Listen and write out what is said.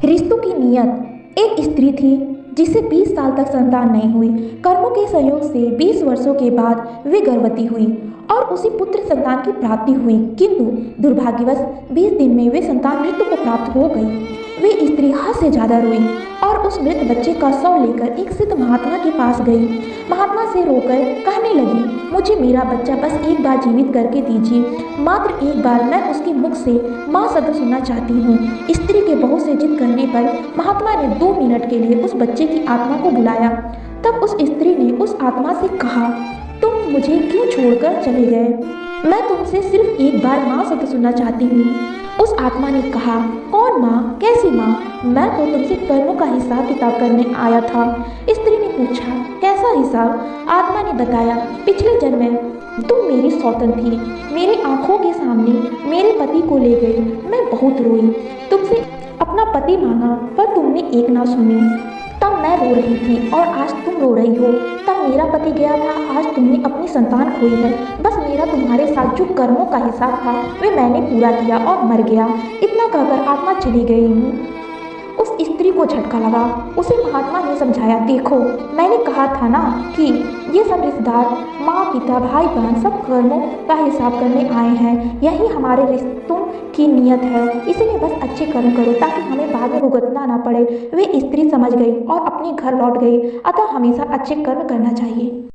रिश्तों की नियत। एक स्त्री थी जिसे 20 साल तक संतान नहीं हुई। कर्मों के संयोग से 20 वर्षों के बाद वे गर्भवती हुई और उसे पुत्र संतान की प्राप्ति हुई, किंतु दुर्भाग्यवश 20 दिन में वे संतान मृत्यु को प्राप्त हो गई। वे स्त्री हद से ज्यादा रोई और उस मृत बच्चे का शव लेकर एक सिद्ध महात्मा के पास गई। महात्मा से रोकर कहने लगी, मुझे मेरा बच्चा बस एक बार जीवित करके दीजिए, मात्र एक बार मैं उसके मुख से माँ शब्द सुनना चाहती हूँ। स्त्री के बहुत से जिद करने पर महात्मा ने 2 मिनट के लिए उस बच्चे की आत्मा को बुलाया। तब उस स्त्री ने उस आत्मा से कहा, तुम मुझे क्यों छोड़कर चले गए? मैं तुमसे सिर्फ एक बार माँ शब्द सुनना चाहती हूँ। उस आत्मा ने कहा, कौन माँ? कैसी माँ? मैं तो तुमसे कर्मों का हिसाब किताब करने आया था। स्त्री ने पूछा, कैसा हिसाब? आत्मा ने बताया, पिछले जन्म में तुम मेरी सौतन थी, मेरी आंखों के सामने मेरे पति को ले गई। मैं बहुत रोई, तुमसे अपना पति मांगा पर तुमने एक ना सुनी। तब मैं रो रही थी और आज तुम रो रही हो। तब मेरा पति गया था, आज तुमने अपनी संतान खोई है। बस मेरा तुम्हारे साथ जो कर्मों का हिसाब था वे मैंने पूरा किया और मर गया। इतना कहकर आत्मा चली गई। उस स्त्री को झटका लगा। उसे महात्मा ने समझाया, देखो मैंने कहा था ना कि ये सब रिश्तेदार, माँ पिता भाई बहन सब कर्मों का हिसाब करने आए हैं। यही हमारे रिश्तों की नियत है, इसलिए बस अच्छे कर्म करो ताकि हमें बाद में भुगतना ना पड़े। वे स्त्री समझ गई और अपने घर लौट गई। अतः हमेशा अच्छे कर्म करना चाहिए।